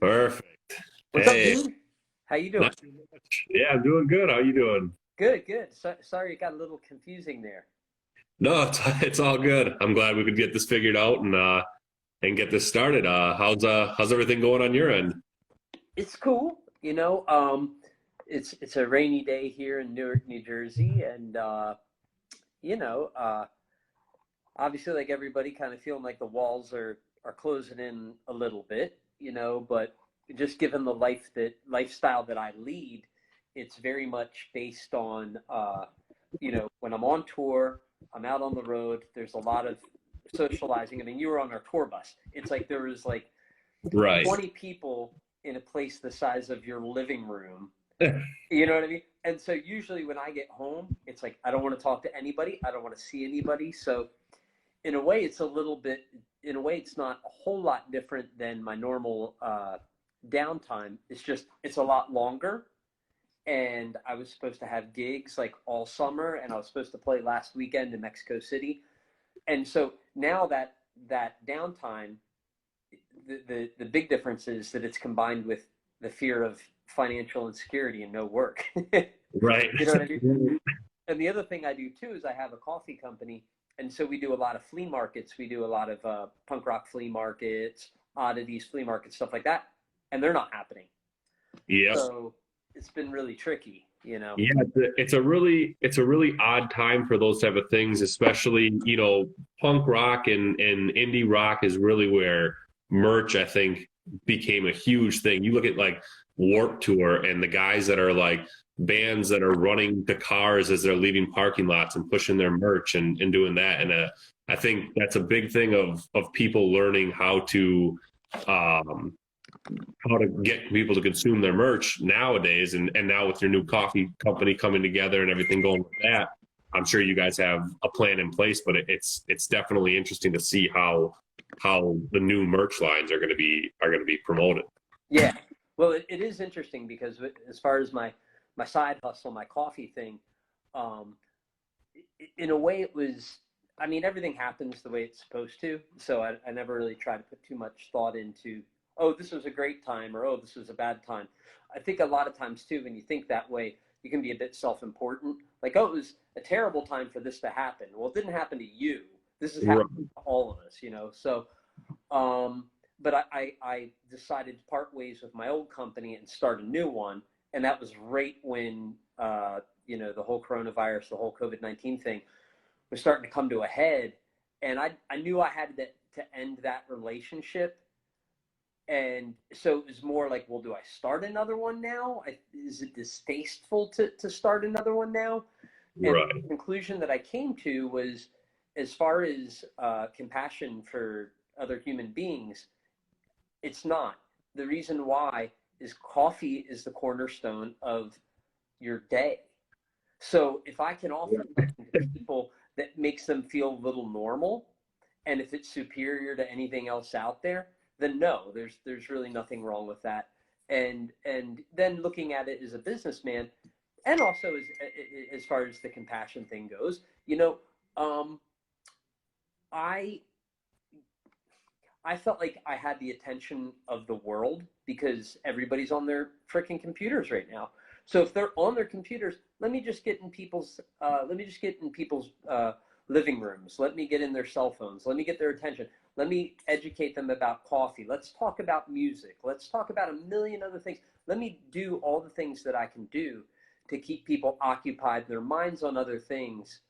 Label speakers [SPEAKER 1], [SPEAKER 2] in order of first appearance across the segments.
[SPEAKER 1] Perfect.
[SPEAKER 2] What's up,
[SPEAKER 1] Hey,
[SPEAKER 2] dude? How you doing?
[SPEAKER 1] not too much. Yeah, I'm doing good. How you doing?
[SPEAKER 2] Good, good. Sorry it got a little confusing there.
[SPEAKER 1] No, it's all good. I'm glad we could get this figured out and get this started. How's everything going on your end?
[SPEAKER 2] It's cool, it's a rainy day here in Newark, New Jersey, and you know, uh, obviously, like everybody, kind of feeling like the walls are closing in a little bit, but just given the lifestyle that I lead, it's very much based on when I'm on tour, I'm out on the road. There's a lot of socializing. I mean, you were on our tour bus. It's like there was like
[SPEAKER 1] Right.
[SPEAKER 2] 20 people in a place the size of your living room. You know what I mean? And so usually when I get home, it's like I don't want to talk to anybody. I don't want to see anybody. So in a way, it's not a whole lot different than my normal downtime. It's a lot longer. And I was supposed to have gigs like all summer, and I was supposed to play last weekend in Mexico City. And so now that downtime, the big difference is that it's combined with the fear of financial insecurity and no work.
[SPEAKER 1] Right.
[SPEAKER 2] You know what I mean? And the other thing I do too is I have a coffee company, and so we do a lot of flea markets. We do a lot of punk rock flea markets, oddities flea markets, stuff like that, and they're not happening.
[SPEAKER 1] Yep.
[SPEAKER 2] So it's been really tricky.
[SPEAKER 1] Yeah, it's a really odd time for those type of things, especially, punk rock and indie rock is really where merch, I think, became a huge thing. You look at like Warp Tour and the guys that are like bands that are running the cars as they're leaving parking lots and pushing their merch and doing that. And I think that's a big thing of people learning um, how to get people to consume their merch nowadays. And now with your new coffee company coming together and everything going with that, I'm sure you guys have a plan in place, but it's definitely interesting to see how the new merch lines are going to be promoted.
[SPEAKER 2] Yeah. Well, it is interesting because as far as my side hustle, my coffee thing, um, in a way, it was. I mean, everything happens the way it's supposed to, so I never really try to put too much thought into, oh, this was a great time, or oh, this was a bad time. I think a lot of times too, when you think that way, you can be a bit self-important. Like, oh, it was a terrible time for this to happen. Well, it didn't happen to you. This has happened
[SPEAKER 1] Right.
[SPEAKER 2] to all of us. So um, but I decided to part ways with my old company and start a new one. And that was right when, the whole coronavirus, the whole COVID-19 thing was starting to come to a head. And I knew I had to end that relationship. And so it was more like, well, do I start another one now? Is it distasteful to start another one now? And
[SPEAKER 1] Right.
[SPEAKER 2] the conclusion that I came to was, as far as compassion for other human beings, it's not. The reason why is coffee is the cornerstone of your day. So if I can offer something to people that makes them feel a little normal, and if it's superior to anything else out there, then no, there's really nothing wrong with that. And then looking at it as a businessman, and also as far as the compassion thing goes, um, I I felt like I had the attention of the world because everybody's on their freaking computers right now. So if they're on their computers, let me just get in people's living rooms. Let me get in their cell phones. Let me get their attention. Let me educate them about coffee. Let's talk about music. Let's talk about a million other things. Let me do all the things that I can do to keep people occupied, their minds on other things,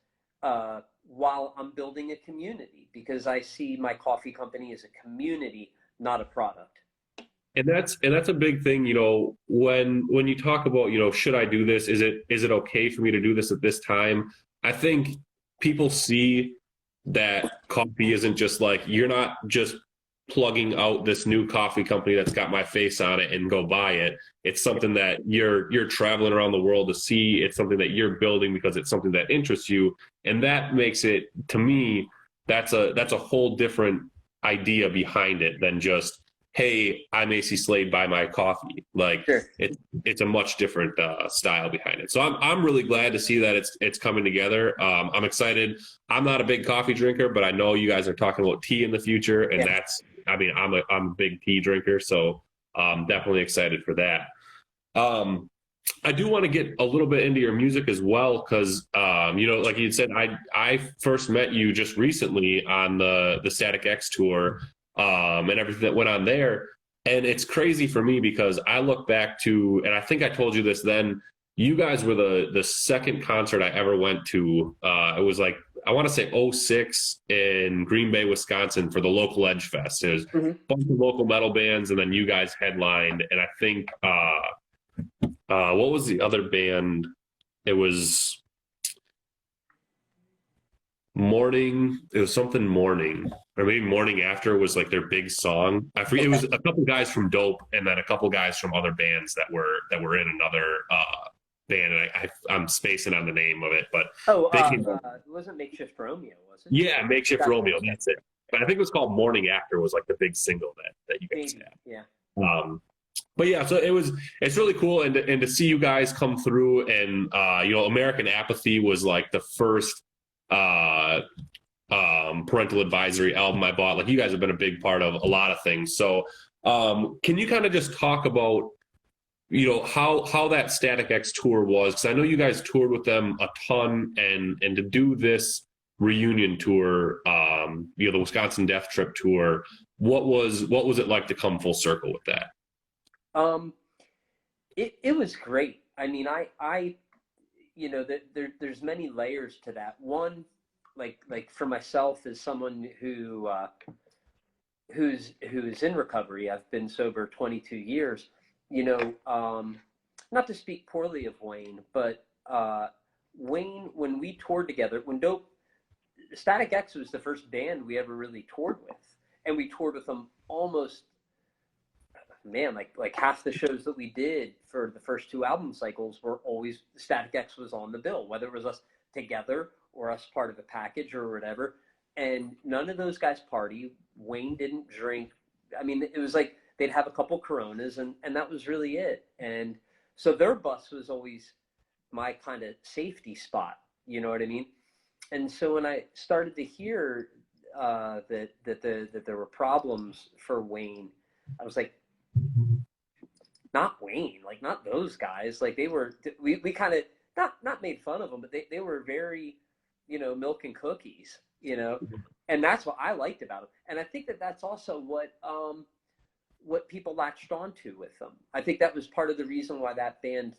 [SPEAKER 2] while I'm building a community, because I see my coffee company as a community, not a product.
[SPEAKER 1] And that's a big thing, when you talk about, should I do this? Is it okay for me to do this at this time? I think people see that coffee isn't just like, you're not just plugging out this new coffee company that's got my face on it and go buy it. It's something that you're traveling around the world to see. It's something that you're building because it's something that interests you. And that makes it, to me, that's a whole different idea behind it than just, hey, I'm Acey Slade, buy my coffee. Like,
[SPEAKER 2] Sure.
[SPEAKER 1] it's a much different style behind it. So I'm really glad to see that it's coming together. I'm excited. I'm not a big coffee drinker, but I know you guys are talking about tea in the future, and
[SPEAKER 2] Yeah.
[SPEAKER 1] that's, I mean, I'm a big tea drinker, so Definitely excited for that. Um, I do want to get a little bit into your music as well, because you know, like you said, I first met you just recently on the Static X tour, and everything that went on there. And it's crazy for me because I look back to, and I think I told you this then. You guys were the second concert I ever went to. It was like, I want to say '06 in Green Bay, Wisconsin, for the local Edge Fest. It was a
[SPEAKER 2] Mm-hmm.
[SPEAKER 1] bunch of local metal bands, and then you guys headlined. And I think what was the other band? It was Morning. It was something Morning, or maybe Morning After was like their big song. I forget. It was a couple guys from Dope, and then a couple guys from other bands that were in another band. And I'm spacing on the name of it, but
[SPEAKER 2] Oh,
[SPEAKER 1] they came.
[SPEAKER 2] it wasn't Makeshift Romeo, was it?
[SPEAKER 1] Yeah, Makeshift Romeo. That's it. But I think it was called Morning After. Was like the big single that you guys
[SPEAKER 2] Maybe,
[SPEAKER 1] had.
[SPEAKER 2] yeah.
[SPEAKER 1] But yeah, so it's really cool, and to see you guys come through, and you know, American Apathy was like the first parental advisory album I bought. Like, you guys have been a big part of a lot of things. So can you kind of just talk about, you know, how that Static X tour was? Because I know you guys toured with them a ton, and to do this reunion tour, you know, the Wisconsin Death Trip tour, what was it like to come full circle with that?
[SPEAKER 2] It was great. I mean, I you know, there's many layers to that. One, like for myself, as someone who's in recovery, I've been sober 22 years. You know, not to speak poorly of Wayne, but Wayne, when we toured together, when Static X was the first band we ever really toured with, and we toured with them almost, man, like half the shows that we did for the first two album cycles were always Static X was on the bill, whether it was us together or us part of a package or whatever. And none of those guys party. Wayne didn't drink. I mean, it was like they'd have a couple Coronas, and that was really it. And so their bus was always my kind of safety spot. You know what I mean? And so when I started to hear that there were problems for Wayne, I was like, not Wayne, like not those guys. Like we kind of not made fun of them, but they were very, you know, milk and cookies, you know, and that's what I liked about them. And I think that that's also what people latched onto with them. I think that was part of the reason why that band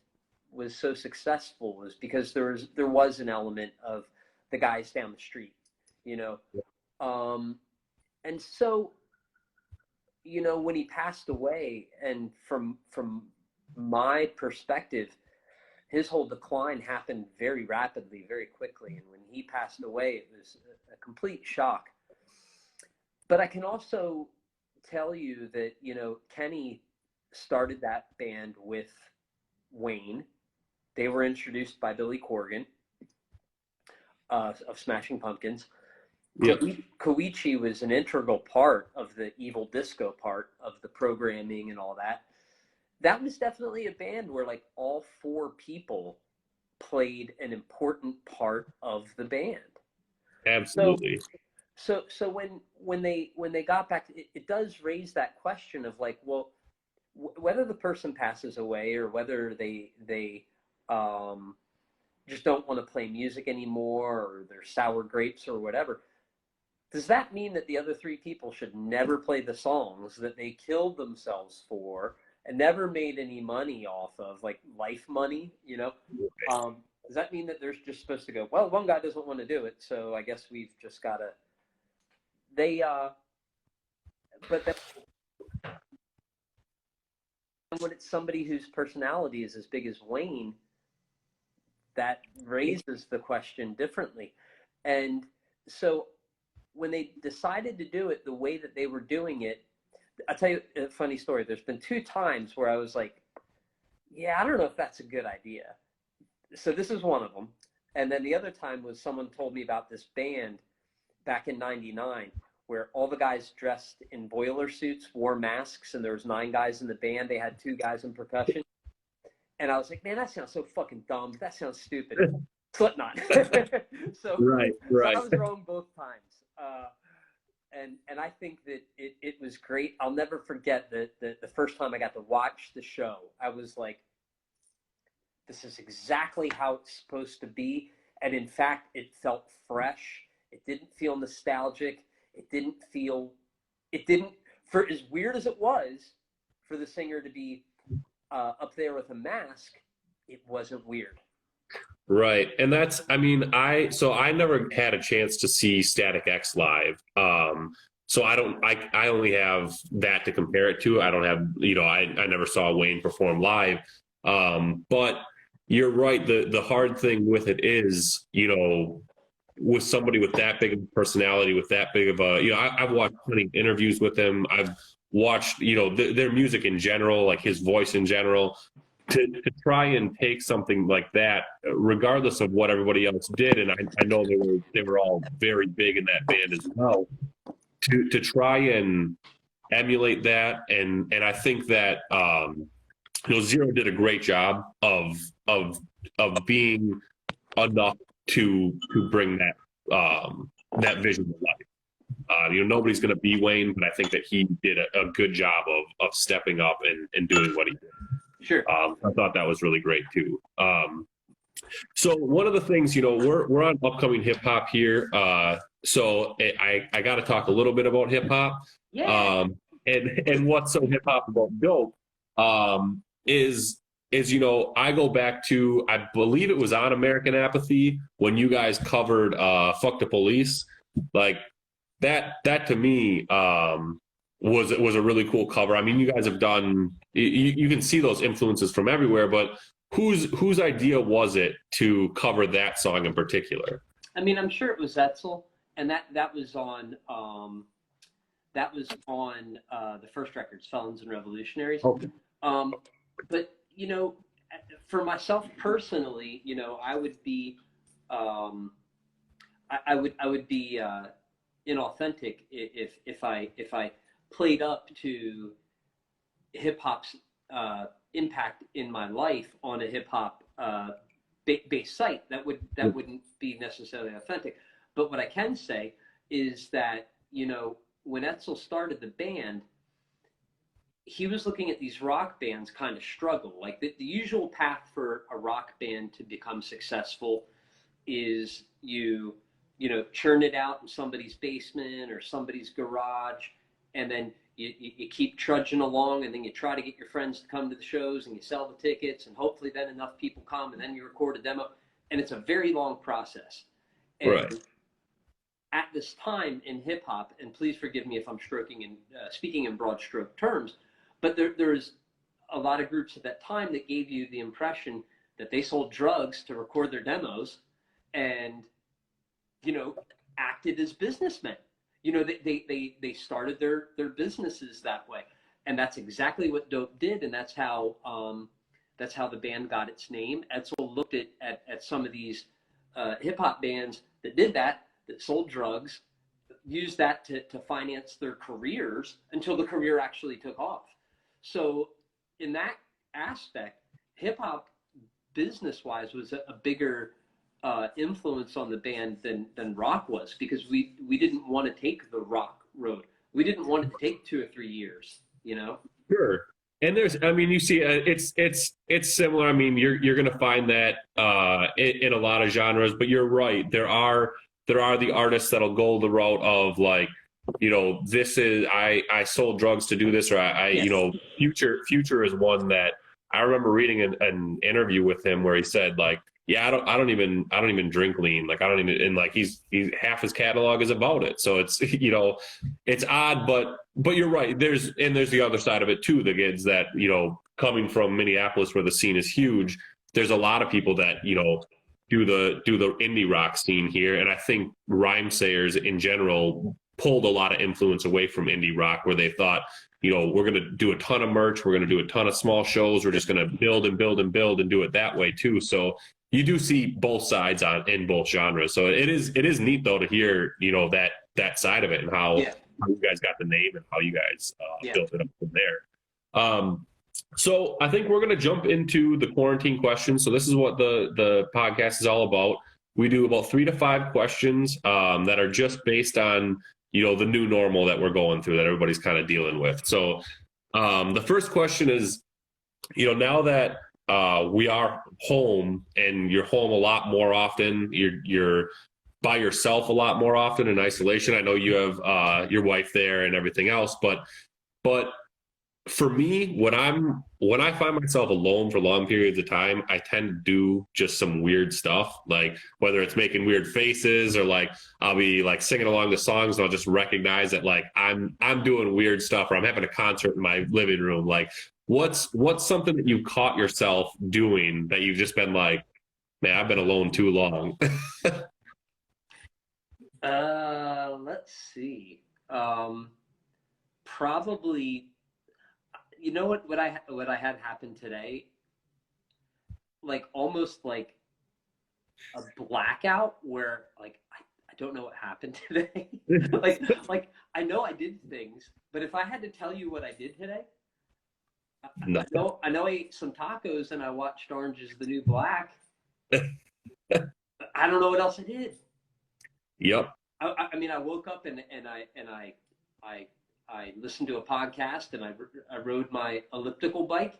[SPEAKER 2] was so successful, was because there was an element of the guys down the street, you know, and so, you know, when he passed away, and from my perspective, his whole decline happened very rapidly, very quickly. And when he passed away, it was a complete shock. But I can also tell you that, you know, Kenny started that band with Wayne. They were introduced by Billy Corgan of Smashing Pumpkins.
[SPEAKER 1] Yeah.
[SPEAKER 2] Koichi was an integral part of the Evil Disco part of the programming and all that. That was definitely a band where like all four people played an important part of the band.
[SPEAKER 1] Absolutely.
[SPEAKER 2] So when they got back, it does raise that question of like, well, whether the person passes away or whether they just don't want to play music anymore, or they're sour grapes or whatever. Does that mean that the other three people should never play the songs that they killed themselves for and never made any money off of, like life money, you know? Does that mean that they're just supposed to go, well, one guy doesn't want to do it, so I guess we've just got to, but then when it's somebody whose personality is as big as Wayne, that raises the question differently. And so when they decided to do it the way that they were doing it, I'll tell you a funny story. There's been two times where I was like, yeah, I don't know if that's a good idea. So this is one of them. And then the other time was someone told me about this band back in '99 where all the guys dressed in boiler suits, wore masks, and there was 9 guys in the band. They had 2 guys in percussion. And I was like, man, that sounds so fucking dumb. That sounds stupid. Slipknot. So
[SPEAKER 1] Right.
[SPEAKER 2] I was wrong both times. and I think that it was great. I'll never forget the first time I got to watch the show. I was like, this is exactly how it's supposed to be. And in fact, it felt fresh. It didn't feel nostalgic. It didn't, for as weird as it was for the singer to be up there with a mask, it wasn't weird.
[SPEAKER 1] Right. And that's, I mean, I never had a chance to see Static X live. So I only have that to compare it to. I don't have, I never saw Wayne perform live. But you're right. The hard thing with it is, with somebody with that big of a personality, with that big of a, I've watched plenty of interviews with him. I've watched, their music in general, like his voice in general. To try and take something like that, regardless of what everybody else did, and I know they were all very big in that band as well, to try and emulate that, and I think that Zero did a great job of being enough to bring that vision to life. Nobody's going to be Wayne, but I think that he did a good job of stepping up and doing what he did.
[SPEAKER 2] Sure.
[SPEAKER 1] I thought that was really great too. So one of the things, we're on upcoming hip hop here. So I got to talk a little bit about hip hop.
[SPEAKER 2] Yeah.
[SPEAKER 1] And what's so hip hop about Dope is I go back to, I believe it was on American Apathy when you guys covered Fuck the Police. Like that to me was a really cool cover. I mean, you guys have done, you can see those influences from everywhere, but whose idea was it to cover that song in particular?
[SPEAKER 2] I mean, I'm sure it was Etzel, and that was on the first records, Felons and Revolutionaries.
[SPEAKER 1] Okay.
[SPEAKER 2] But for myself personally, I would be I would be inauthentic if I played up to hip hop's impact in my life on a hip hop based site. That wouldn't be necessarily authentic. But what I can say is that when Etzel started the band, he was looking at these rock bands kind of struggle. Like the usual path for a rock band to become successful is you churn it out in somebody's basement or somebody's garage, and then you keep trudging along, and then you try to get your friends to come to the shows, and you sell the tickets, and hopefully then enough people come, and then you record a demo, and it's a very long process. And
[SPEAKER 1] right.
[SPEAKER 2] At this time in hip hop, and please forgive me if I'm speaking in broad stroke terms, but there's a lot of groups at that time that gave you the impression that they sold drugs to record their demos, and acted as businessmen. They started their businesses that way, and that's exactly what Dope did, and that's how the band got its name. Etzel looked at some of these hip hop bands that did that sold drugs, used that to finance their careers until the career actually took off. So in that aspect, hip hop business wise was a bigger influence on the band than rock was, because we didn't want to take the rock road. We didn't want it to take 2 or 3 years,
[SPEAKER 1] Sure. And you see, it's similar. I mean, you're going to find that in a lot of genres, but you're right. There are the artists that'll go the route of like, this is, I sold drugs to do this, or
[SPEAKER 2] Yes.
[SPEAKER 1] Future is one that I remember reading an interview with him where he said like, yeah, I don't even drink lean. Like I don't even, and like he's half his catalog is about it. So it's, it's odd, but you're right. There's the other side of it too. The kids that, coming from Minneapolis where the scene is huge, there's a lot of people that, do the indie rock scene here. And I think Rhymesayers in general pulled a lot of influence away from indie rock, where they thought, we're going to do a ton of merch. We're going to do a ton of small shows. We're just going to build and build and build and do it that way too. So you do see both sides in both genres. So it is neat though to hear, that side of it, and how you guys got the name and how you guys built it up from there. So I think we're going to jump into the quarantine questions. So this is what the podcast is all about. We do about 3 to 5 questions that are just based on, the new normal that we're going through, that everybody's kind of dealing with. So the first question is, now that we are home and you're home a lot more often, you're by yourself a lot more often in isolation. I know you have your wife there and everything else, but for me, when I find myself alone for long periods of time, I tend to do just some weird stuff, like whether it's making weird faces or like I'll be like singing along the songs and I'll just recognize that like I'm doing weird stuff, or I'm having a concert in my living room. Like what's something that you caught yourself doing that you've just been like, man, I've been alone too long?
[SPEAKER 2] Let's see. Probably, what I had happen today, like almost like a blackout where like I don't know what happened today. like I know I did things, but if I had to tell you what I did today, I know I ate some tacos and I watched Orange is the New Black. I don't know what else I did.
[SPEAKER 1] Yep.
[SPEAKER 2] I mean, I woke up and I listened to a podcast and I rode my elliptical bike.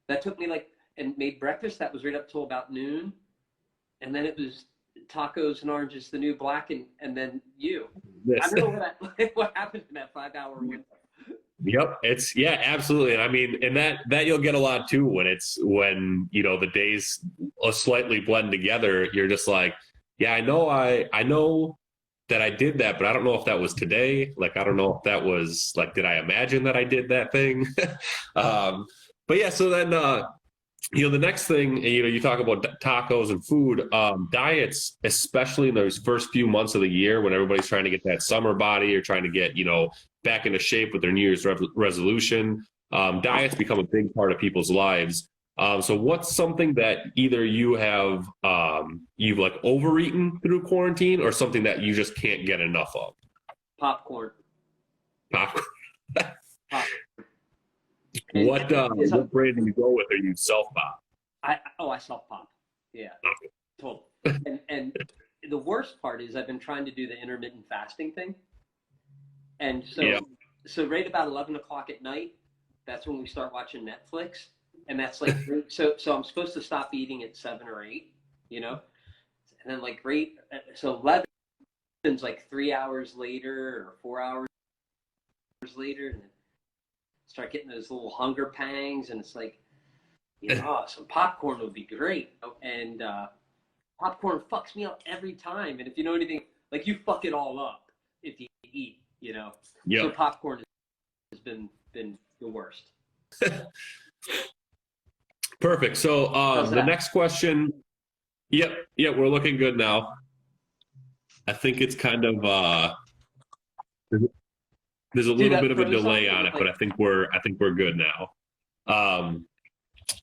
[SPEAKER 2] That took me and made breakfast. That was right up till about noon. And then it was tacos and Orange is the New Black and then you. Yes. I don't know what happened in that 5-hour window.
[SPEAKER 1] Yep. Absolutely. And I mean, and that you'll get a lot too when the days slightly blend together. You're just like, yeah, I know that I did that, but I don't know if that was today. Like, I don't know if that was like, did I imagine that I did that thing? But yeah, so then, the next thing, you talk about tacos and food, diets, especially in those first few months of the year when everybody's trying to get that summer body or trying to get, back into shape with their New Year's resolution. Diets become a big part of people's lives. So what's something that either you have, you've like overeaten through quarantine, or something that you just can't get enough of?
[SPEAKER 2] Popcorn.
[SPEAKER 1] Popcorn.
[SPEAKER 2] Popcorn.
[SPEAKER 1] What brand do you go with? Are you self-pop?
[SPEAKER 2] I self-pop. Yeah, totally. And the worst part is I've been trying to do the intermittent fasting thing. And so right about 11 o'clock at night, that's when we start watching Netflix. And that's like, so I'm supposed to stop eating at 7 or 8, and then so 11's like 3 hours later or 4 hours later, and then start getting those little hunger pangs, and it's like, some popcorn would be great. And popcorn fucks me up every time. And if you know anything, like you fuck it all up if you eat, Yep. So popcorn has been the worst.
[SPEAKER 1] Perfect. So the next question, we're looking good now. I think it's kind of there's a little bit of a delay on it, but I think we're good now.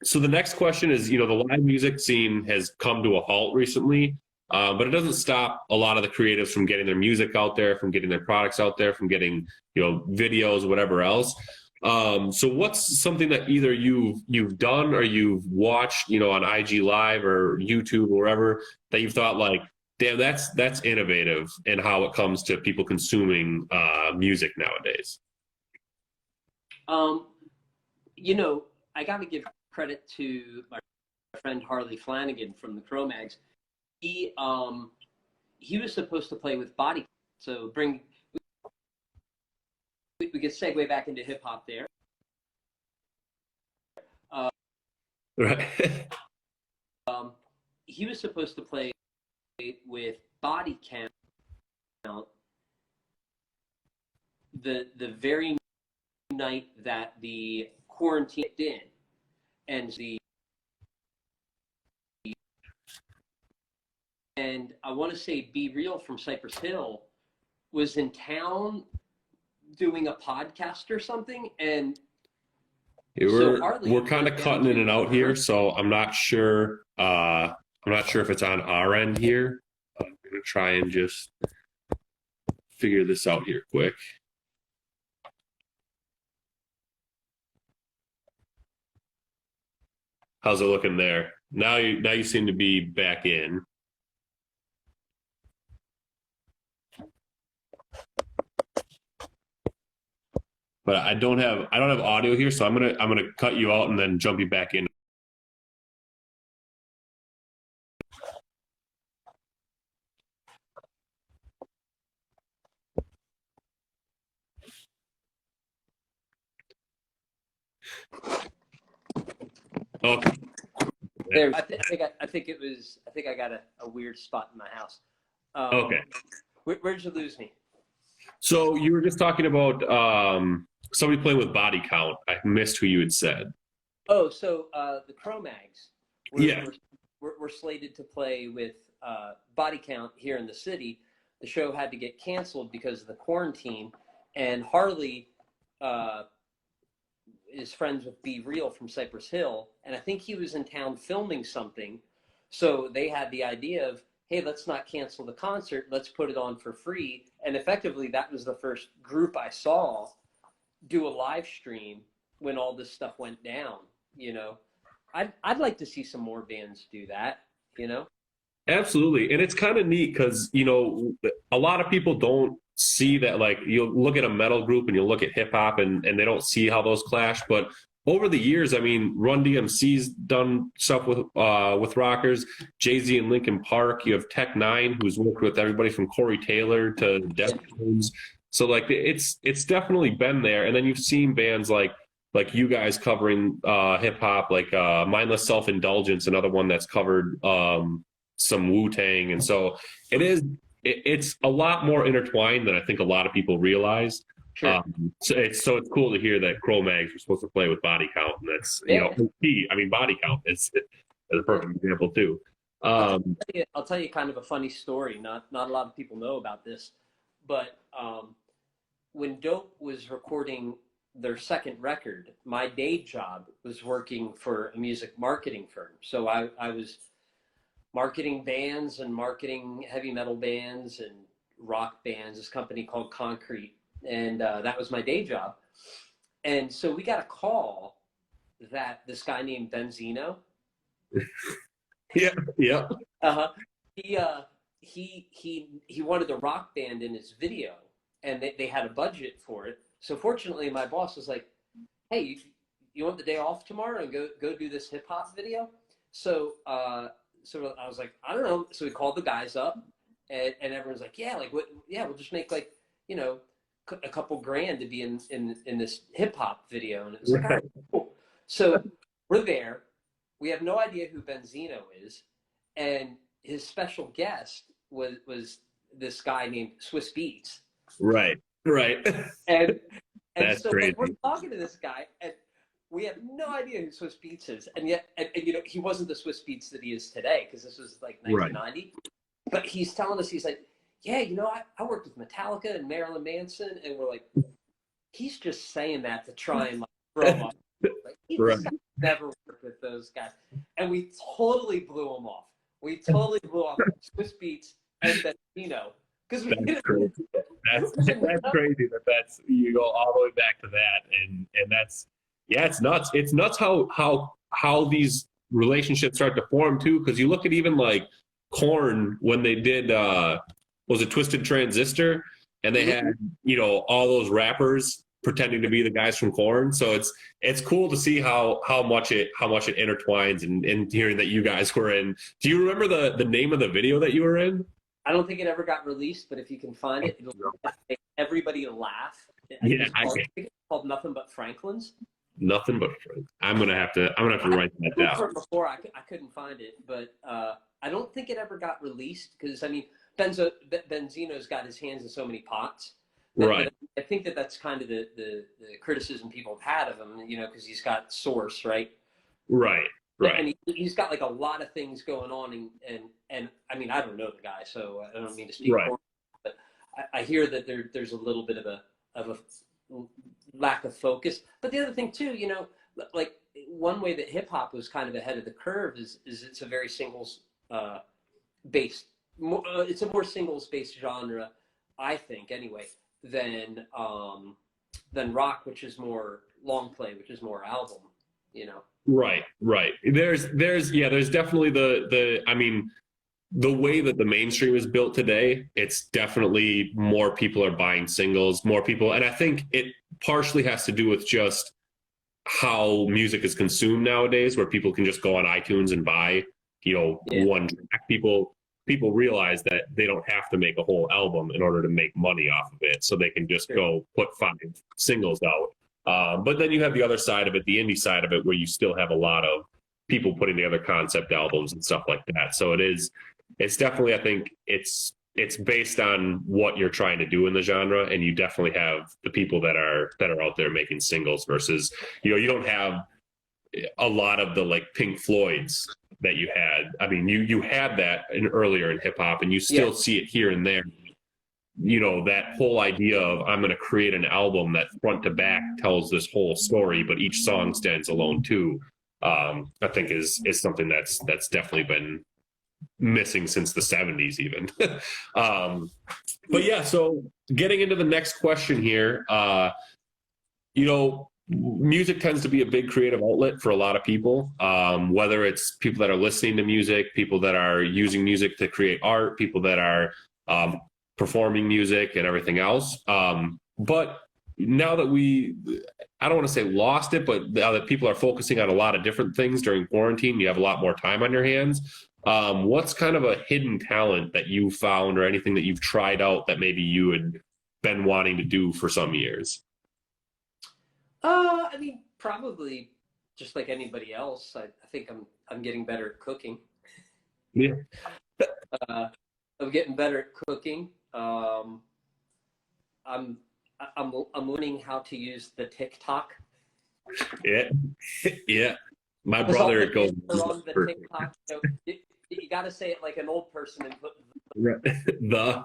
[SPEAKER 1] So the next question is, the live music scene has come to a halt recently, but it doesn't stop a lot of the creatives from getting their music out there, from getting their products out there, from getting videos, whatever else. So what's something that either you've done or you've watched, on IG Live or YouTube or wherever, that you've thought like, damn, that's innovative in how it comes to people consuming music nowadays?
[SPEAKER 2] I got to give credit to my friend Harley Flanagan from the Cro-Mags. He was supposed to play with body, so we could segue back into hip hop there.
[SPEAKER 1] Right.
[SPEAKER 2] He was supposed to play with body count the very night that the quarantine in, and I want to say Be Real from Cypress Hill was in town doing a podcast or something, and
[SPEAKER 1] we're kind of cutting in and out here, so I'm not sure. I'm not sure if it's on our end here. I'm gonna try and just figure this out here quick. How's it looking there? Now you seem to be back in. but I don't have audio here, so I'm gonna cut you out and then jump you back in. Okay.
[SPEAKER 2] There, I think it was. I think I got a weird spot in my house.
[SPEAKER 1] Okay.
[SPEAKER 2] Where'd you lose me?
[SPEAKER 1] So you were just talking about somebody playing with body count. I missed who you had said.
[SPEAKER 2] Oh, so the Cro-Mags
[SPEAKER 1] Yeah.
[SPEAKER 2] were slated to play with Body Count here in the city. The show had to get canceled because of the quarantine, and Harley is friends with Be Real from Cypress Hill, and I think he was in town filming something. So they had the idea of, hey, let's not cancel the concert, let's put it on for free. And effectively, that was the first group I saw do a live stream when all this stuff went down. You know, I'd like to see some more bands do that. You know.
[SPEAKER 1] Absolutely. And it's kind of neat because, a lot of people don't see that. Like, you'll look at a metal group and you'll look at hip hop and they don't see how those clash. But over the years, I mean, Run DMC's done stuff with rockers, Jay-Z and Linkin Park. You have Tech Nine, who's worked with everybody from Corey Taylor to Deftones. So like it's definitely been there. And then you've seen bands like you guys covering hip hop, like Mindless Self Indulgence, another one that's covered some Wu-Tang. And so it's a lot more intertwined than I think a lot of people realize.
[SPEAKER 2] Sure.
[SPEAKER 1] So it's cool to hear that Cro-Mags were supposed to play with Body Count, and that's I mean, Body Count is a perfect example too.
[SPEAKER 2] I'll tell you kind of a funny story. Not a lot of people know about this, but when Dope was recording their second record, my day job was working for a music marketing firm. So I was marketing bands and marketing heavy metal bands and rock bands, this company called Concrete. And that was my day job. And so we got a call that this guy named Benzino.
[SPEAKER 1] Yeah.
[SPEAKER 2] He wanted a rock band in his video, and they had a budget for it. So fortunately, my boss was like, "Hey, you want the day off tomorrow and go do this hip hop video?" So so I was like, "I don't know." So we called the guys up, and everyone's like, "Yeah, like what? Yeah, we'll just make like a couple grand to be in this hip hop video." And it was like, all right, cool. So we're there. We have no idea who Benzino is, and his special guest was this guy named Swiss Beats.
[SPEAKER 1] Right.
[SPEAKER 2] And
[SPEAKER 1] That's
[SPEAKER 2] so
[SPEAKER 1] crazy.
[SPEAKER 2] like, we're talking to this guy, and we have no idea who Swiss Beats is, and yet and he wasn't the Swiss Beats that he is today, because this was like 1990. Right. But he's telling us, he's like, "Yeah, I worked with Metallica and Marilyn Manson," and we're like, he's just saying that to try and like throw him off. Like, he never worked with those guys, and we totally blew him off. We totally blew off Swiss Beats and Benzino because we didn't.
[SPEAKER 1] That's crazy that's you go all the way back to that, and that's it's nuts. It's nuts how these relationships start to form too, because you look at even like Korn when they did was it Twisted Transistor, and they had all those rappers pretending to be the guys from Korn. So it's cool to see how much it intertwines, and hearing that you guys were in. Do you remember the name of the video that you were in?
[SPEAKER 2] I don't think it ever got released, but if you can find it, it'll make everybody laugh. It's called Nothing But Franklin's.
[SPEAKER 1] Nothing But Frank. I'm gonna have to write that down.
[SPEAKER 2] Before I couldn't find it, but I don't think it ever got released, because I mean Benzino's got his hands in so many pots.
[SPEAKER 1] Right.
[SPEAKER 2] I think that's kind of the criticism people have had of him, because he's got Source, right?
[SPEAKER 1] Right.
[SPEAKER 2] And he's got like a lot of things going on, and I mean, I don't know the guy, so I don't mean to speak for him, but I hear that there's a little bit of a lack of focus. But the other thing too, like one way that hip hop was kind of ahead of the curve is it's a very singles based. It's a more singles based genre, I think, anyway, than rock, which is more long play, which is more album. Right.
[SPEAKER 1] There's definitely the I mean, the way that the mainstream is built today, it's definitely more people are buying singles, more people, and I think it partially has to do with just how music is consumed nowadays, where people can just go on iTunes and buy,
[SPEAKER 2] Yeah,
[SPEAKER 1] one track. People realize that they don't have to make a whole album in order to make money off of it, so they can just
[SPEAKER 2] sure.
[SPEAKER 1] go put 5 singles out. But then you have the other side of it, the indie side of it, where you still have a lot of people putting together concept albums and stuff like that. So it's definitely, I think it's based on what you're trying to do in the genre, and you definitely have the people that are out there making singles versus, you don't have a lot of the like Pink Floyds that you had. I mean, you had that earlier in hip hop, and you
[SPEAKER 2] Yeah,
[SPEAKER 1] still see it here and there. That whole idea of I'm going to create an album that front to back tells this whole story, but each song stands alone too. I think is something that's definitely been missing since the 70s even. But yeah, so getting into the next question here, music tends to be a big creative outlet for a lot of people, whether it's people that are listening to music, people that are using music to create art, people that are performing music and everything else. But now that I don't want to say lost it, but now that people are focusing on a lot of different things during quarantine, you have a lot more time on your hands. What's kind of a hidden talent that you found, or anything that you've tried out that maybe you had been wanting to do for some years?
[SPEAKER 2] I mean, probably just like anybody else. I think I'm getting better at cooking.
[SPEAKER 1] Yeah.
[SPEAKER 2] Uh, I'm getting better at cooking. I'm I'm learning how to use the TikTok.
[SPEAKER 1] Yeah. Yeah. My
[SPEAKER 2] Because all
[SPEAKER 1] brother
[SPEAKER 2] the
[SPEAKER 1] goes,
[SPEAKER 2] kids are on the TikTok. So you got to say it like an old person and put
[SPEAKER 1] the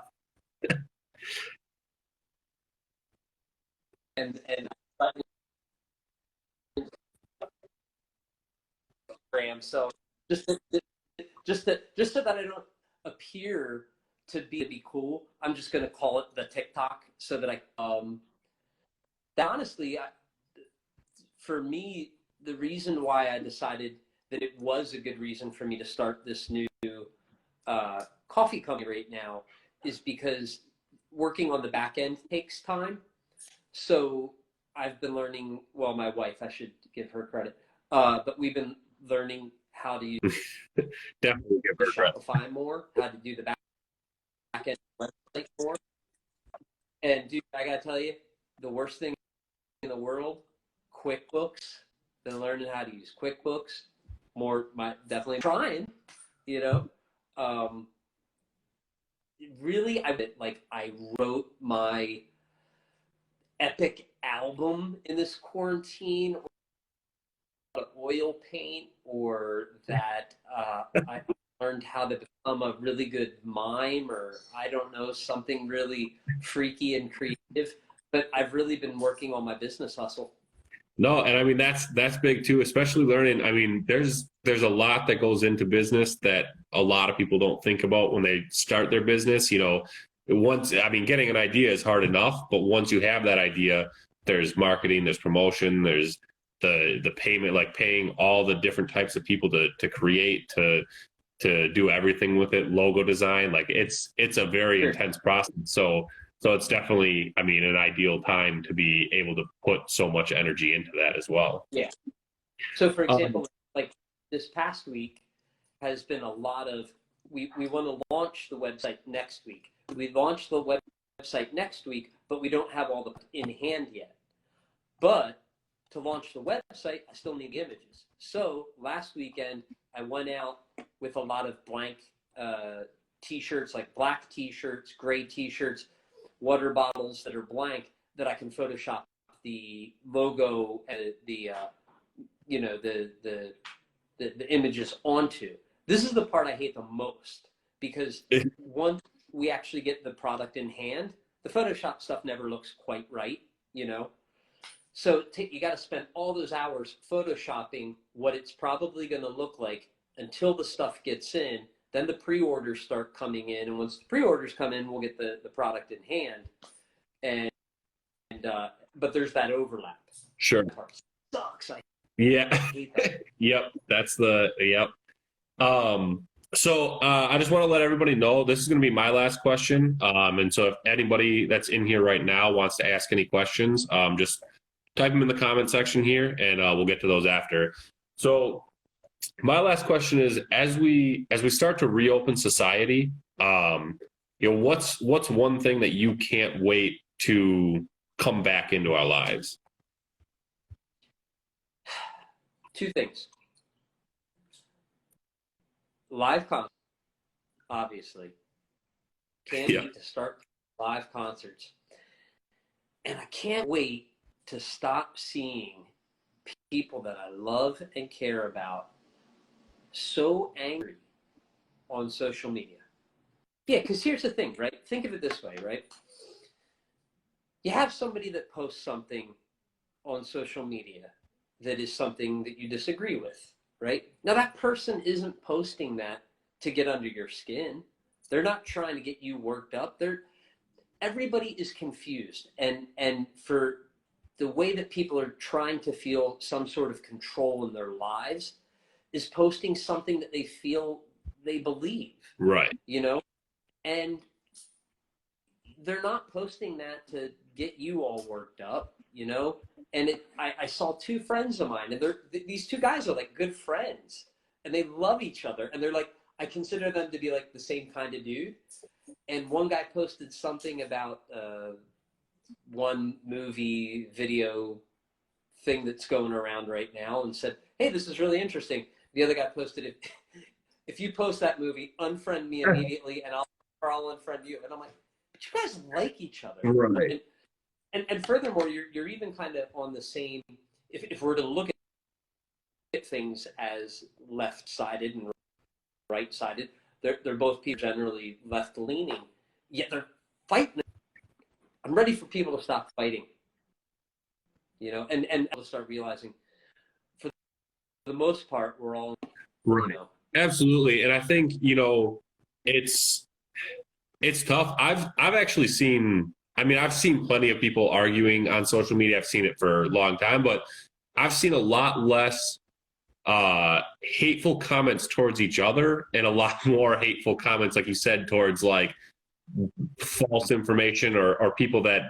[SPEAKER 2] and Instagram. So just just so that I don't appear to be cool, I'm just gonna call it the TikTok so that I that honestly for me the reason why I decided that it was a good reason for me to start this new coffee company right now is because working on the back end takes time. So I've been learning, well, my wife, I should give her credit, but we've been learning how to use
[SPEAKER 1] definitely give her credit.
[SPEAKER 2] Shopify more, how to do the back end website more. And dude, I gotta tell you, the worst thing in the world, QuickBooks. Been learning how to use QuickBooks more. Definitely trying, you know. Um, Really, I wrote my epic album in this quarantine, or oil paint, or that I learned how to become a really good mime, or I don't know, something really freaky and creative. But I've really been working on my business hustle.
[SPEAKER 1] No, and I mean that's big too, especially learning. I mean, there's a lot that goes into business that a lot of people don't think about when they start their business. Once, I mean, getting an idea is hard enough, but once you have that idea, there's marketing, there's promotion, there's the payment, like paying all the different types of people to create, to do everything with it, logo design. Like it's a very
[SPEAKER 2] Sure.
[SPEAKER 1] intense process. So it's definitely, I mean, an ideal time to be able to put so much energy into that as well.
[SPEAKER 2] Yeah. So, for
[SPEAKER 1] Um,
[SPEAKER 2] example, like this past week has been a lot of, we want to launch the website next week. We launch the website next week, but we don't have all the in hand yet. But to launch the website, I still need images. So last weekend, I went out with a lot of blank t-shirts, like black t-shirts, gray t-shirts, water bottles that are blank that I can Photoshop the logo and the images onto. This is the part I hate the most because once we actually get the product in hand, the Photoshop stuff never looks quite right, you know. So you got to spend all those hours photoshopping what it's probably going to look like until the stuff gets in. Then the pre-orders start coming in, and once the pre-orders come in, we'll get the product in hand. And but there's that overlap.
[SPEAKER 1] sure.
[SPEAKER 2] That part sucks. I
[SPEAKER 1] Yeah.
[SPEAKER 2] hate that.
[SPEAKER 1] Yep. Yep. So I just want to let everybody know this is going to be my last question. And so if anybody that's in here right now wants to ask any questions, just type them in the comment section here, and we'll get to those after. So my last question is: as we start to reopen society, what's one thing that you can't wait to come back into our lives?
[SPEAKER 2] Two things. Live concert, obviously. Can't
[SPEAKER 1] Yeah,
[SPEAKER 2] wait to start live concerts. And I can't wait to stop seeing people that I love and care about so angry on social media. Yeah, because here's the thing, right? Think of it this way, right? You have somebody that posts something on social media that is something that you disagree with, right? Now, that person isn't posting that to get under your skin. They're not trying to get you worked up. Everybody is confused, and for the way that people are trying to feel some sort of control in their lives is posting something that they feel they believe,
[SPEAKER 1] right.
[SPEAKER 2] you know, and they're not posting that to get you all worked up, you know. And I saw two friends of mine, and these two guys are like good friends, and they love each other, and they're like, I consider them to be like the same kind of dude. And one guy posted something about one movie video thing that's going around right now and said, hey, this is really interesting. The other guy posted it. If you post that movie, unfriend me immediately, and I'll unfriend you. And I'm like, but you guys like each other.
[SPEAKER 1] Right.
[SPEAKER 2] And furthermore, you're even kind of on the same. If we're to look at things as left-sided and right-sided, they're both people generally left-leaning, yet they're fighting. I'm ready for people to stop fighting, you know, and to start realizing, for the most part, we're all, you
[SPEAKER 1] Right.
[SPEAKER 2] know.
[SPEAKER 1] Absolutely. And I think, it's it's tough. I've actually seen, I mean, I've seen plenty of people arguing on social media. I've seen it for a long time, but I've seen a lot less hateful comments towards each other and a lot more hateful comments, like you said, towards like false information or people that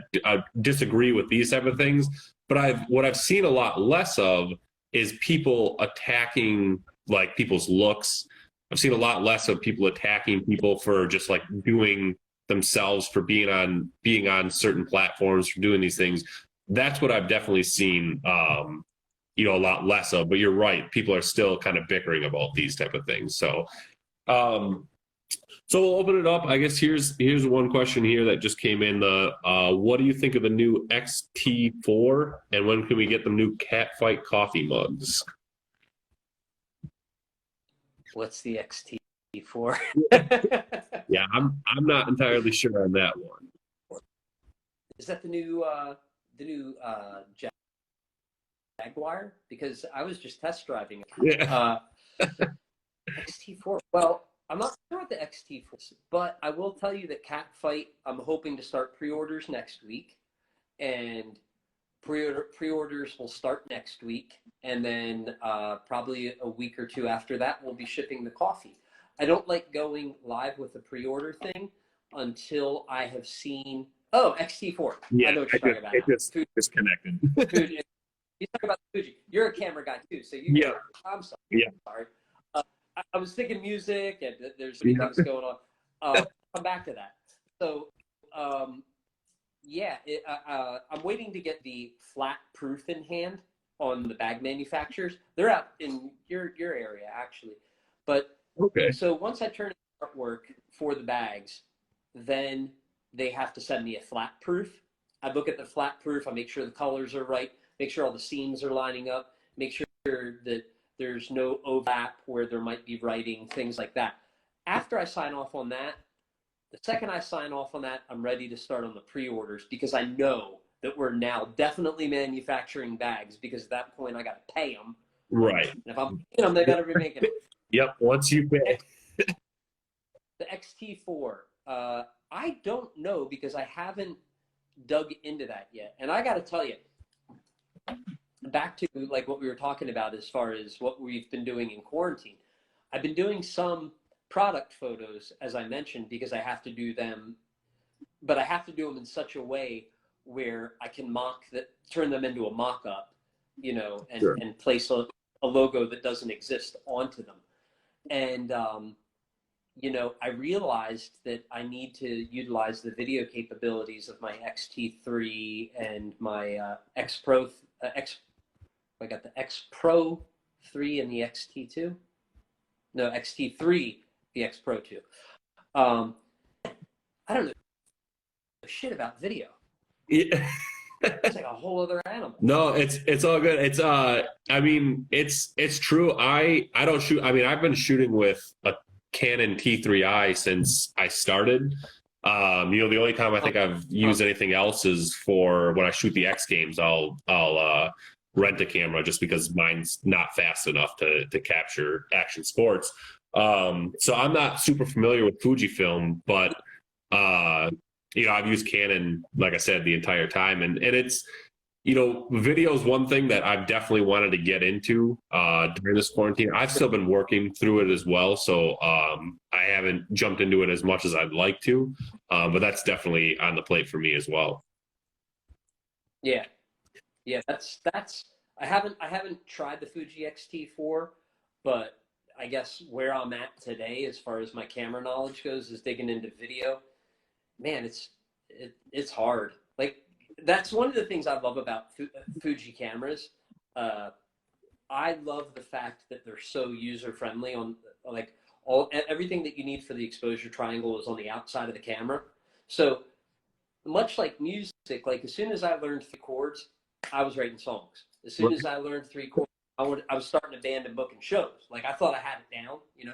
[SPEAKER 1] disagree with these type of things. But what I've seen a lot less of is people attacking like people's looks. I've seen a lot less of people attacking people for just like doing themselves, for being on certain platforms, for doing these things. That's what I've definitely seen a lot less of. But you're right, people are still kind of bickering about these type of things. Um so we'll open it up. I guess here's one question here that just came in. What do you think of the new XT4, and when can we get the new Catfight coffee mugs?
[SPEAKER 2] What's the XT4?
[SPEAKER 1] Yeah, I'm not entirely sure on that one.
[SPEAKER 2] Is that the new Jaguar? Because I was just test driving it.
[SPEAKER 1] Yeah.
[SPEAKER 2] XT4. Well, I'm not sure what the XT4 is, but I will tell you that Catfight, I'm hoping to start pre-orders next week, and pre-orders will start next week, and then probably a week or two after that, we'll be shipping the coffee. I don't like going live with the pre-order thing until I have seen. Oh, XT4. I
[SPEAKER 1] Yeah,
[SPEAKER 2] know what you're talking about
[SPEAKER 1] it
[SPEAKER 2] now.
[SPEAKER 1] just disconnected.
[SPEAKER 2] Food. You talk about the Fuji. You're a camera guy too, so you.
[SPEAKER 1] Yeah,
[SPEAKER 2] I'm sorry.
[SPEAKER 1] yeah,
[SPEAKER 2] I'm sorry. I was thinking music, and there's many
[SPEAKER 1] yeah.
[SPEAKER 2] things going on. Come back to that. So, yeah, I'm waiting to get the flat proof in hand on the bag manufacturers. They're out in your area actually, but
[SPEAKER 1] Okay.
[SPEAKER 2] so once I turn in artwork for the bags, then they have to send me a flat proof. I look at the flat proof. I make sure the colors are right. Make sure all the seams are lining up. Make sure that there's no overlap where there might be writing, things like that. After I sign off on that, the second I sign off on that, I'm ready to start on the pre-orders, because I know that we're now definitely manufacturing bags, because at that point I got to pay them.
[SPEAKER 1] Right.
[SPEAKER 2] And if I'm paying them, they better be making them.
[SPEAKER 1] Yep. Once you pay.
[SPEAKER 2] The XT4, I don't know, because I haven't dug into that yet. And I got to tell you, back to like what we were talking about as far as what we've been doing in quarantine, I've been doing some product photos, as I mentioned, because I have to do them, but I have to do them in such a way where I can turn them into a mock-up, you know,
[SPEAKER 1] Sure.
[SPEAKER 2] and place a logo that doesn't exist onto them. And, you know, I realized that I need to utilize the video capabilities of my XT3 and my X Pro. I got the X Pro 3 and the XT2. No, XT3, the X Pro 2. I don't know shit about video.
[SPEAKER 1] Yeah.
[SPEAKER 2] It's like a whole other animal.
[SPEAKER 1] No, it's all good. It's I mean, it's true. I don't shoot. I mean, I've been shooting with a Canon T3i since I started. You know, the only time I think I've used anything else is for when I shoot the X Games. I'll rent a camera just because mine's not fast enough to capture action sports. So I'm not super familiar with Fujifilm, but you know, I've used Canon, like I said, the entire time, and it's, you know, video is one thing that I've definitely wanted to get into during this quarantine. I've still been working through it as well, so I haven't jumped into it as much as I'd like to, but that's definitely on the plate for me as well.
[SPEAKER 2] Yeah, yeah, that's I haven't tried the Fuji X-T4, but I guess where I'm at today as far as my camera knowledge goes is digging into video. Man, it's hard. Like, that's one of the things I love about Fuji cameras. I love the fact that they're so user friendly. On like everything that you need for the exposure triangle is on the outside of the camera. So much like music, like as soon as I learned 3 chords, I was writing songs. As soon as I learned 3 chords, I was starting a band and booking shows. Like, I thought I had it down, you know.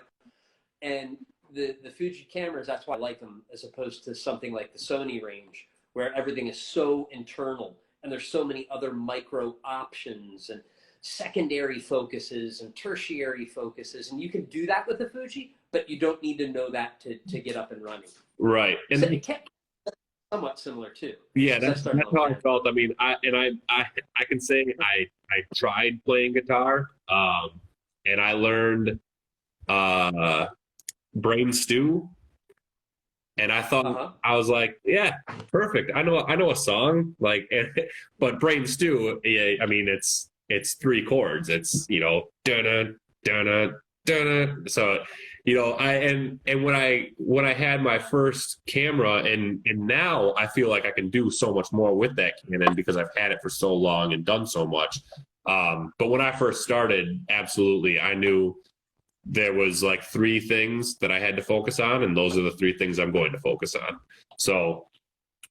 [SPEAKER 2] And the Fuji cameras, that's why I like them, as opposed to something like the Sony range, where everything is so internal and there's so many other micro options and secondary focuses and tertiary focuses. And you can do that with the Fuji, but you don't need to know that to get up and running.
[SPEAKER 1] Right. And
[SPEAKER 2] so it can be somewhat similar too.
[SPEAKER 1] Yeah, that's how I felt. I mean, I can say I tried playing guitar, and I learned Brain Stew, and I thought I was like, yeah, perfect. I know a song like, but Brain Stew, yeah, I mean, it's 3 chords. It's, you know, da da da. So, you know, and when I had my first camera, and now I feel like I can do so much more with that Canon because I've had it for so long and done so much. But when I first started, absolutely, I knew there was like 3 things that I had to focus on, and those are the 3 things I'm going to focus on. So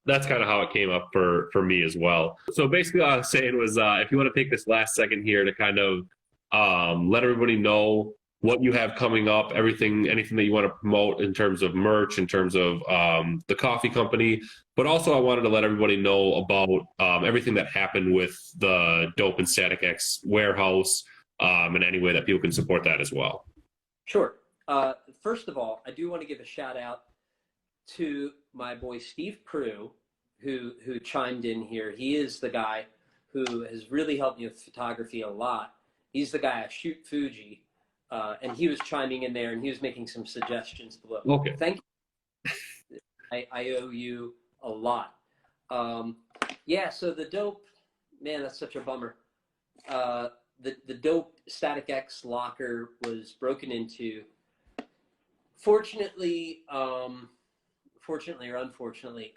[SPEAKER 1] that's kind of how it came up for me as well. So basically, what I was saying was, if you want to take this last second here to kind of let everybody know what you have coming up, anything that you want to promote in terms of merch, in terms of the coffee company. But also, I wanted to let everybody know about everything that happened with the Dope and Static X warehouse, and any way that people can support that as well.
[SPEAKER 2] Sure. First of all, I do want to give a shout out to my boy Steve Prue, who chimed in here. He is the guy who has really helped me with photography a lot. He's the guy I shoot Fuji. And he was chiming in there, and he was making some suggestions below.
[SPEAKER 1] Okay.
[SPEAKER 2] Thank you. I owe you a lot. Yeah, so the Dope, man, that's such a bummer. The Dope Static X locker was broken into. Fortunately or unfortunately,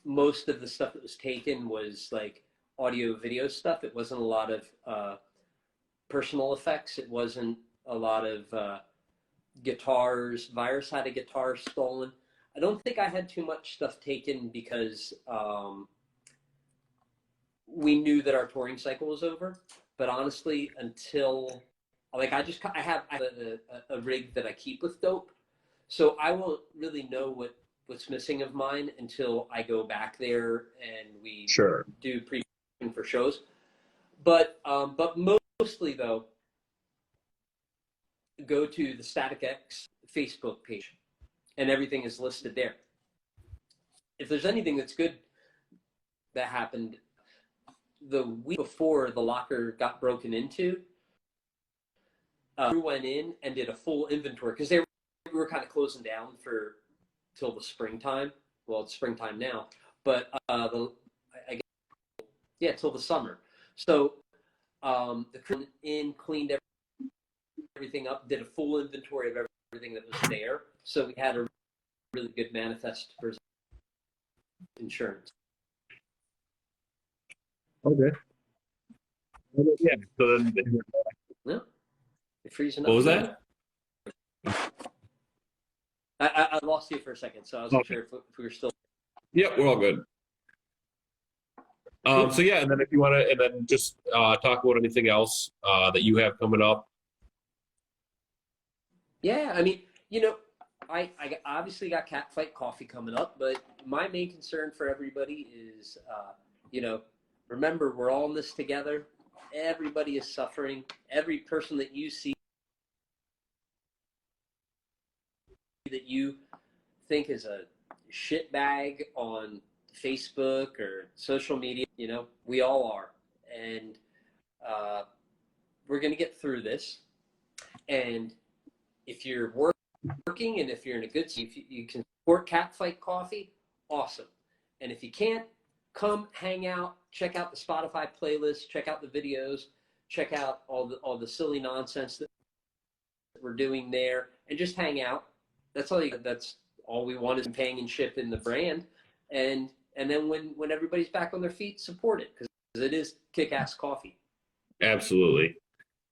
[SPEAKER 2] most of the stuff that was taken was like audio video stuff. It wasn't a lot of personal effects. It wasn't a lot of guitars. Virus had a guitar stolen. I don't think I had too much stuff taken because we knew that our touring cycle was over. But honestly, until like I have a rig that I keep with Dope, so I won't really know what's missing of mine until I go back there and we do pre-production for shows. But mostly though, go to the Static X Facebook page, and everything is listed there. If there's anything that's good that happened the week before the locker got broken into, we went in and did a full inventory because they we were kind of closing down for till the springtime. Well, it's springtime now, but I guess, yeah, till the summer. So the crew in cleaned everything up, did a full inventory of everything that was there. So we had a really good manifest for insurance.
[SPEAKER 1] Okay. Yeah. So then,
[SPEAKER 2] No, you're freezing up.
[SPEAKER 1] what was that?
[SPEAKER 2] I lost you for a second, so I wasn't sure if we were still.
[SPEAKER 1] Yep, we're all good. So yeah, and then if you want to, and then just talk about anything else that you have coming up.
[SPEAKER 2] Yeah, I mean, I obviously got Catfight Coffee coming up, but my main concern for everybody is, remember, we're all in this together. Everybody is suffering. Every person that you see that you think is a shitbag on Facebook or social media, we all are. And we're going to get through this. And if you're working and if you're in a good, if you can support Catfight Coffee, awesome. And if you can't, come hang out, check out the Spotify playlist, check out the videos, check out all the silly nonsense that we're doing there, and just hang out. That's all we want is companionship in the brand. And then when everybody's back on their feet, support it, because it is kick-ass coffee.
[SPEAKER 1] Absolutely.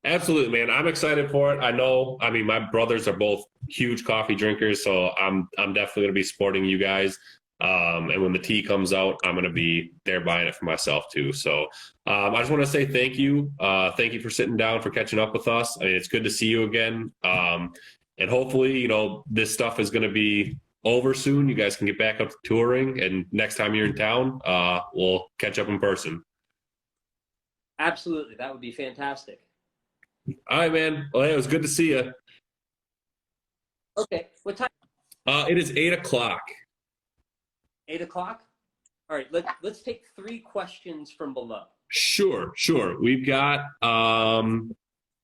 [SPEAKER 1] Absolutely, man. I'm excited for it. I mean, my brothers are both huge coffee drinkers, so I'm definitely going to be supporting you guys. And when the tea comes out, I'm going to be there buying it for myself too. So I just want to say thank you. Thank you for sitting down, for catching up with us. I mean, it's good to see you again. And hopefully, this stuff is going to be over soon. You guys can get back up to touring, and next time you're in town, we'll catch up in person.
[SPEAKER 2] Absolutely. That would be fantastic.
[SPEAKER 1] All right, man. Well, hey, it was good to see you.
[SPEAKER 2] Okay. What time?
[SPEAKER 1] It is 8:00.
[SPEAKER 2] 8:00? All right. Let's take 3 questions from below.
[SPEAKER 1] Sure. We've got,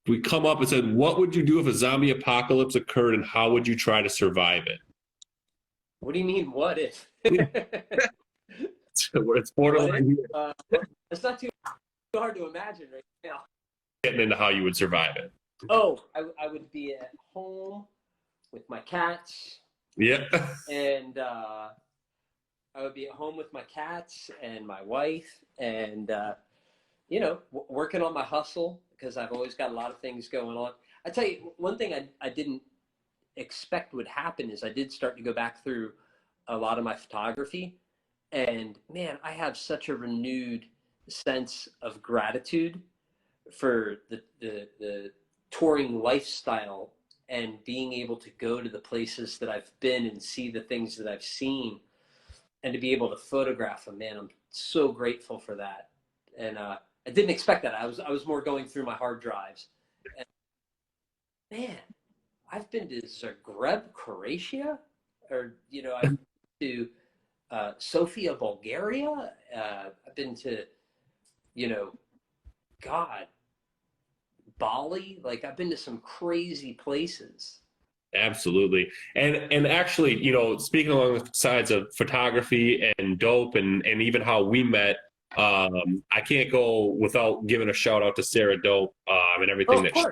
[SPEAKER 1] we come up and said, what would you do if a zombie apocalypse occurred, and how would you try to survive it?
[SPEAKER 2] What do you mean, what if?
[SPEAKER 1] It's borderline.
[SPEAKER 2] It's not too hard to imagine right now.
[SPEAKER 1] Getting into how you would survive it.
[SPEAKER 2] Oh, I would be at home with my cats.
[SPEAKER 1] Yep.
[SPEAKER 2] And I would be at home with my cats and my wife, and working on my hustle, because I've always got a lot of things going on. I tell you, one thing I didn't expect would happen is I did start to go back through a lot of my photography, and man, I have such a renewed sense of gratitude for the touring lifestyle and being able to go to the places that I've been and see the things that I've seen, and to be able to photograph them. Man, I'm so grateful for that. And I didn't expect that. I was more going through my hard drives. And man, I've been to Zagreb, Croatia, or I've been to Sofia, Bulgaria. I've been to Bali. Like, I've been to some crazy places.
[SPEAKER 1] Absolutely. And actually, speaking along the sides of photography and dope, and even how we met, I can't go without giving a shout out to Sarah Dope, and everything that she,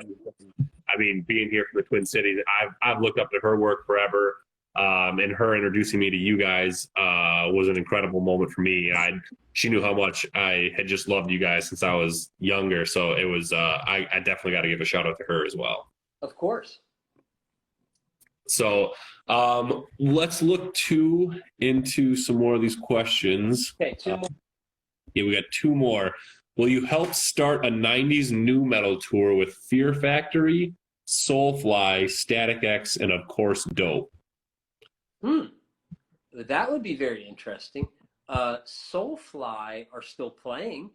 [SPEAKER 1] I mean, being here from the Twin Cities, I've looked up to her work forever. And her introducing me to you guys was an incredible moment for me. She knew how much I had just loved you guys since I was younger. So it was, I definitely got to give a shout out to her as well.
[SPEAKER 2] Of course.
[SPEAKER 1] So let's look into some more of these questions.
[SPEAKER 2] Okay, 2 more.
[SPEAKER 1] Yeah, we got 2 more. Will you help start a 90s new metal tour with Fear Factory, Soulfly, Static X, and of course, Dope?
[SPEAKER 2] That would be very interesting. Soulfly are still playing,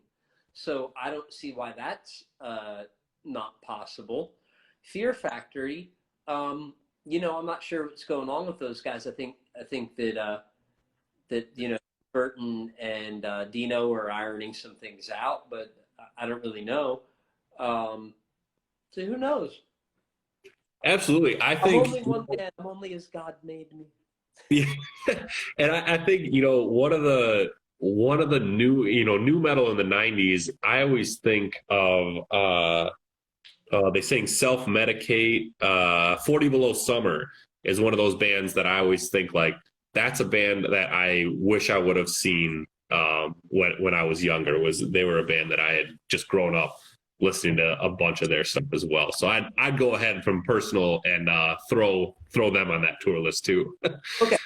[SPEAKER 2] so I don't see why that's not possible. Fear Factory, I'm not sure what's going on with those guys. I think that Burton and Dino are ironing some things out, but I don't really know. So who knows?
[SPEAKER 1] Absolutely. I
[SPEAKER 2] I'm
[SPEAKER 1] think
[SPEAKER 2] only one man. I'm only as God made me.
[SPEAKER 1] yeah. And I think, one of the new, new metal in the 90s, I always think of they sing Self Medicate, 40 Below Summer is one of those bands that I always think like that's a band that I wish I would have seen when I was younger. Was they were a band that I had just grown up listening to a bunch of their stuff as well. So I'd go ahead from personal and throw them on that tour list too.
[SPEAKER 2] Okay.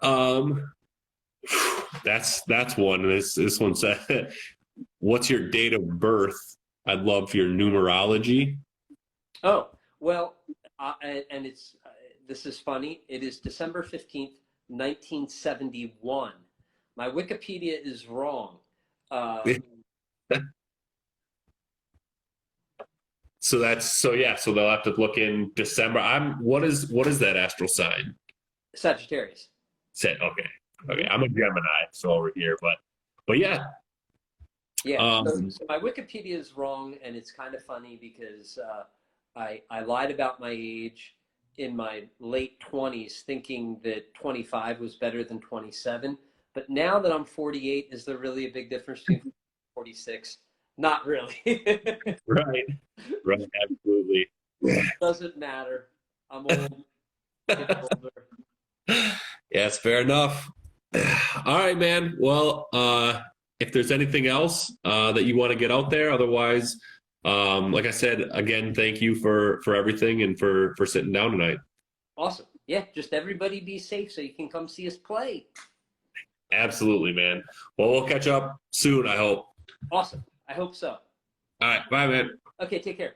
[SPEAKER 1] um, that's one. This one said, "What's your date of birth? I'd love your numerology."
[SPEAKER 2] Oh, well, and it's this is funny. It is December 15th, 1971. My Wikipedia is wrong. Uh,
[SPEAKER 1] So they'll have to look in December. What is that astral sign?
[SPEAKER 2] Sagittarius.
[SPEAKER 1] Said okay. Okay,
[SPEAKER 2] Mhm.
[SPEAKER 1] I'm a Gemini, so over here, but yeah.
[SPEAKER 2] Yeah. So,
[SPEAKER 1] Um
[SPEAKER 2] so my Wikipedia is wrong, and it's kind of funny because I lied about my age in my late 20s, thinking that 25 was better than 27. But now that I'm 48, is there really a big difference between 46? Not really.
[SPEAKER 1] right. Right, absolutely.
[SPEAKER 2] Doesn't matter. I'm old, getting older.
[SPEAKER 1] Yeah, it's fair enough. All right, man. Well, if there's anything else that you want to get out there, otherwise, like I said, again, thank you for everything and for sitting down tonight.
[SPEAKER 2] Awesome. Yeah, just everybody be safe so you can come see us play.
[SPEAKER 1] Absolutely, man. Well, we'll catch up soon, I hope.
[SPEAKER 2] Awesome. I hope so.
[SPEAKER 1] All right, bye, man.
[SPEAKER 2] Okay, take care.